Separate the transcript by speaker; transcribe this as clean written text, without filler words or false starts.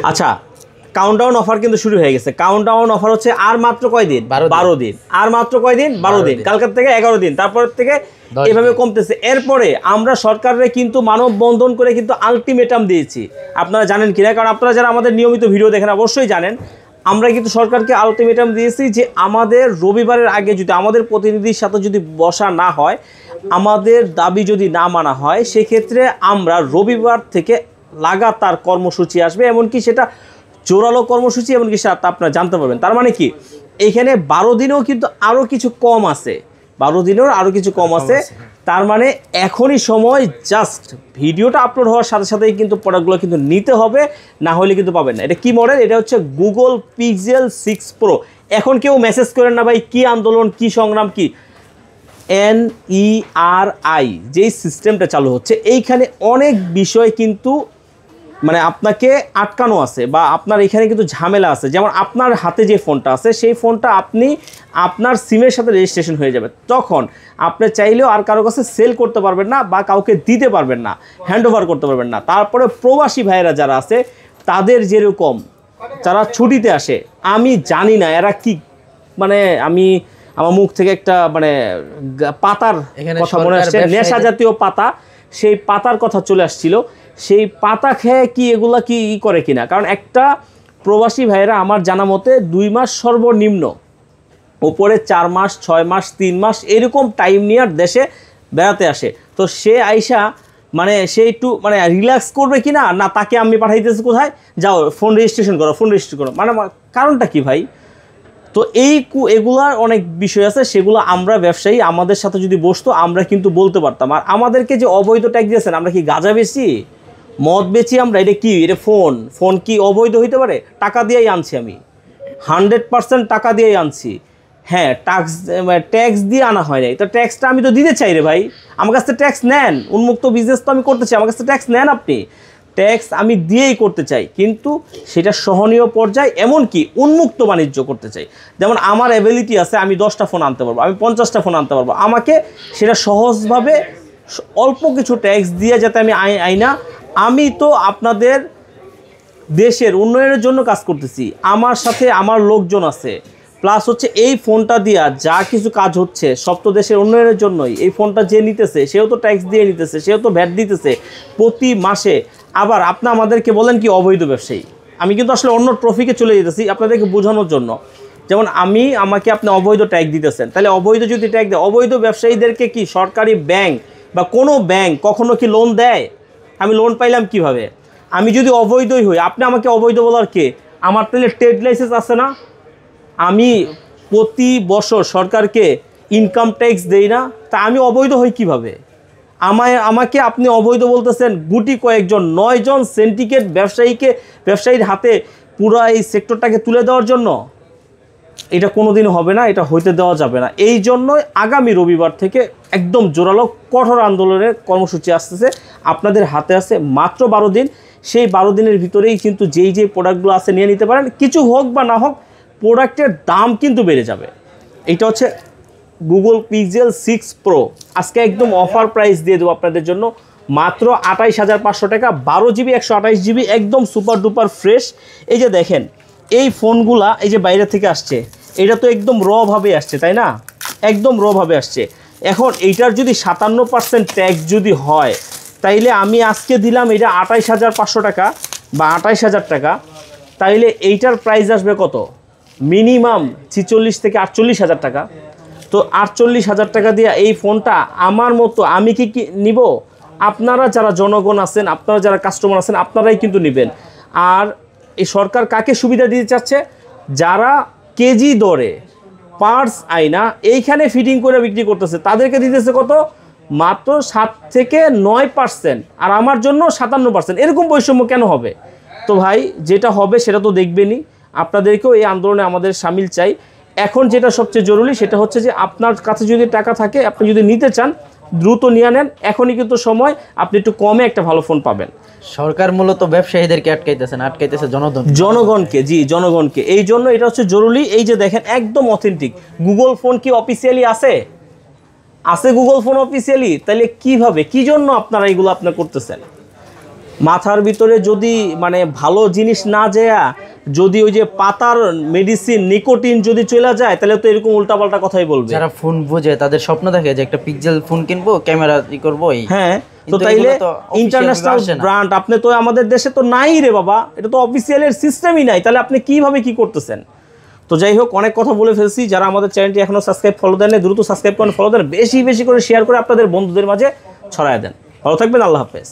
Speaker 1: আচ্ছা, countdown offer কিন্তু শুরু হয়ে গেছে। কাউন্টডাউন অফার হচ্ছে আর মাত্র কয় দিন? 12 দিন। আর মাত্র কয় দিন? 12 দিন। কালকার থেকে 11 দিন, তারপর থেকে এভাবে কমতেছে। এরপরে আমরা সরকারের কিন্তু মানববন্ধন করে কিন্তু আলটিমেটাম দিয়েছি। আপনারা জানেন কিনা? কারণ আপনারা যারা আমাদের নিয়মিত ভিডিও দেখেন অবশ্যই জানেন, আমরা কিন্তু সরকারকে আলটিমেটাম দিয়েছি যে আমাদের রবিবারের আগে যদি আমাদের প্রতিনিধির সাথে যদি বসা না হয়, আমাদের দাবি যদি না মানা হয়, সেক্ষেত্রে আমরা রবিবার থেকে লাগাতার কর্মসূচি আসবে, এমনকি সেটা জোরালো কর্মসূচি, এমনকি সেটা আপনারা জানতে পারবেন। তার মানে কি, এইখানে 12 দিনেও কিন্তু আরও কিছু কম আছে, 12 দিনেও আরও কিছু কম আছে। তার মানে এখনই সময়, জাস্ট ভিডিওটা আপলোড হওয়ার সাথে সাথেই কিন্তু প্রোডাক্টগুলো কিন্তু নিতে হবে, না হলে কিন্তু পাবেন না। এটা কি মডেল? এটা হচ্ছে গুগল পিক্সেল 6 প্রো। এখন কেউ মেসেজ করেন না ভাই কি আন্দোলন, কি সংগ্রাম, কি NERI যেই সিস্টেমটা চালু হচ্ছে, এইখানে অনেক বিষয় কিন্তু মানে আপনাকে আটকানো আছে, বা আপনার এখানে কিন্তু ঝামেলা আছে। যেমন আপনার হাতে যে ফোনটা আছে, সেই ফোনটা আপনি আপনার সিমের সাথে রেজিস্ট্রেশন হয়ে যাবে, তখন আপনি চাইলেও আর কারো কাছে সেল করতে পারবেন না, বা কাউকে দিতে পারবেন না, হ্যান্ড ওভার করতে পারবেন না। তারপরে প্রবাসী ভাইয়েরা যারা আছে, তাদের যেরকম যারা ছুটিতে আসে, আমি জানি না এরা কি, মানে আমি আমার মুখ থেকে একটা মানে পাতার কথা মনে আসছে, নেশা জাতীয় পাতা, সেই পাতার কথা চলে আসছিল। সেই পাতা খেয়ে কি এগুলা কি করে কিনা, কারণ একটা প্রবাসী ভাইয়েরা আমার জানা মতে 2 মাস সর্বনিম্ন, ওপরে 4 মাস 6 মাস 3 মাস এরকম টাইম নিয়ে দেশে বেড়াতে আসে। তো সে আইসা মানে সে একটু মানে রিল্যাক্স করবে কিনা, না তাকে আমি পাঠাইতেছি কোথায়, যাও ফোন রেজিস্ট্রেশন করো, ফোন রেজিস্ট্রেশন করো, মানে কারণটা কি ভাই? তো এগুলার অনেক বিষয় আছে, সেগুলো আমরা ব্যবসায়ী আমাদের সাথে যদি বসতো আমরা কিন্তু বলতে পারতাম। আর আমাদেরকে যে অবৈধ ট্যাক্স দিয়েছেন, আমরা কি গাঁজা বেশি, মদ বেচি আমরা? এটা কি, এটা ফোন কি অবৈধ হইতে পারে? টাকা দিয়েই আনছি আমি, 100% টাকা দিয়েই আনছি। হ্যাঁ, ট্যাক্স দিয়ে আনা হয় নাই, তো ট্যাক্সটা আমি তো দিতে চাই রে ভাই। আমার কাছ থেকে ট্যাক্স নেন, উন্মুক্ত বিজনেস তো আমি করতে চাই, আমার কাছ থেকে ট্যাক্স নেন আপনি। ট্যাক্স আমি দিয়েই করতে চাই, কিন্তু সেটা সহনীয় পর্যায়ে, এমনকি উন্মুক্ত বাণিজ্য করতে চাই। যেমন আমার অ্যাবিলিটি আছে, আমি 10টা ফোন আনতে পারবো, আমি 50টা ফোন আনতে পারবো, আমাকে সেটা সহজভাবে অল্প কিছু ট্যাক্স দিয়ে যাতে আমি আইনা, আমি তো আপনাদের দেশের উন্নয়নের জন্য কাজ করতেছি, আমার সাথে আমার লোকজন আছে, প্লাস হচ্ছে এই ফোনটা দিয়া যা কিছু কাজ হচ্ছে সব তো দেশের উন্নয়নের জন্যই। এই ফোনটা যে নিতেছে সেও তো ট্যাক্স দিয়ে নিতেছে, সেও তো ভ্যাট দিতেছে প্রতি মাসে। আবার আপনি আমাদেরকে বলেন কি অবৈধ ব্যবসায়ী, আমি কিন্তু আসলে অন্য ট্রফিকে চলে যেতেছি আপনাদেরকে বোঝানোর জন্য। যেমন আমাকে আপনি অবৈধ ট্যাক্স দিতেছেন, তাহলে অবৈধ যদি ট্যাক্স দেয়, অবৈধ ব্যবসায়ীদেরকে কি সরকারি ব্যাংক বা কোনো ব্যাংক কখনো কি লোন দেয়? আমি লোন পাইলাম কিভাবে? আমি যদি অবৈধই হই, আপনি আমাকে অবৈধ বলার কে? আমার তাহলে ট্রেড লাইসেন্স আছে না? আমি প্রতি বছর সরকারকে ইনকাম ট্যাক্স দেই না, তা আমি অবৈধ হই কিভাবে? আমাকে আপনি অবৈধ বলতেছেন গুটি কয়েকজন 9 জন সিন্ডিকেট ব্যবসায়ীর হাতে পুরো এই সেক্টরটাকে তুলে দেওয়ার জন্য? এটা কোনোদিনও হবে না, এটা হইতে দেওয়া যাবে না। এই জন্যই আগামী রবিবার থেকে একদম জোরালো কঠোর আন্দোলনের কর্মসূচি আসতেছে। আপনাদের হাতে আছে মাত্র 12 দিন, সেই 12 দিনের ভিতরেই কিন্তু যেই প্রোডাক্টগুলো আছে নিয়ে নিতে পারেন। কিছু হোক বা না হোক, প্রোডাক্টের দাম কিন্তু বেড়ে যাবে। এটা হচ্ছে গুগল পিক্সেল 6 প্রো, আজকে একদম অফার প্রাইস দিয়ে দেবো আপনাদের জন্য মাত্র 28,500 টাকা, 12 GB 128 GB, একদম সুপার ডুপার ফ্রেশ। এই যে দেখেন এই ফোনগুলা, এই যে বাইরে থেকে আসছে, এটা তো একদম ভাবে আসছে, তাই না? একদম ভাবে আসছে। এখন এইটার যদি 57% ট্যাক্স যদি হয়, তাইলে আমি আজকে দিলাম এটা 28,500 টাকা বা 28,000 টাকা, তাইলে এইটার প্রাইস আসবে কত? মিনিমাম 46 থেকে 48,000 টাকা। তো 48,000 টাকা দিয়ে এই ফোনটা আমার মতো আমি কি নিব? আপনারা যারা জনগণ আছেন, আপনারা যারা কাস্টমার আছেন, আপনারাই কিন্তু নেবেন। আর এই সরকার কাকে সুবিধা দিতে চাচ্ছে? যারা কেজি দরে পার্টস আইনা এইখানে ফিটিং করে বিক্রি করতেছে, তাদেরকে দিতেছে কত? মাত্র 7 থেকে 9%, আর আমার জন্য 57%। এরকম বৈষম্য কেন হবে? তো ভাই যেটা হবে সেটা তো দেখবেনই, আপনাদেরকেও এই আন্দোলনে আমাদের সামিল চাই। এখন যেটা সবচেয়ে জরুরি সেটা হচ্ছে যে আপনার কাছে যদি টাকা থাকে, আপনি যদি নিতে চান দ্রুত নিয়ে নেন, এখনই কিন্তু সময়, আপনি একটু কমে একটা ভালো ফোন পাবেন।
Speaker 2: সরকার মূলত ব্যবসায়ীদেরকে আটকাইতেছে
Speaker 1: জনগণকে, জি জনগণকে। এই জন্য এটা হচ্ছে জরুরি। এই যে দেখেন একদম অথেন্টিক গুগল ফোন কি অফিসিয়ালি আছে গুগল ফোন অফিসিয়ালি? তাহলে কিভাবে, কি জন্য আপনারা এগুলো আপনার করতেছেন? মাথার ভিতরে যদি মানে ভালো জিনিস না যায়, যদি ওই যে পাতার মেডিসিন নিকোটিন যদি চলে যায়, তাহলে তো এরকম উল্টাপাল্টা কথাই বলবে।
Speaker 2: যারা ফোন বুঝে তাদের স্বপ্ন দেখে যে একটা পিক্সেল ফোন কিনবো, ক্যামেরা করবো।
Speaker 1: হ্যাঁ, তো
Speaker 2: কিন্তু
Speaker 1: তাইলে
Speaker 2: এগুলো তো
Speaker 1: ইন্টারন্যাশনাল
Speaker 2: official ভাবে আসে না।
Speaker 1: ব্র্যান্ড আপনি তো আমাদের দেশে তো নাই রে বাবা, এটা তো অফিসিয়ালের সিস্টেমই নাই, তাহলে আপনি কিভাবে কি করতেছেন? তো যাই হোক, অনেক কথা বলে ফেলছি। যারা আমাদের চ্যানেলটি এখনো সাবস্ক্রাইব ফলো দেন, দ্রুত সাবস্ক্রাইব করেন, ফলো দেন, বেশি বেশি করে শেয়ার করে আপনাদের বন্ধুদের মাঝে ছড়ায় দেন। ভালো থাকবেন, আল্লাহ হাফেজ।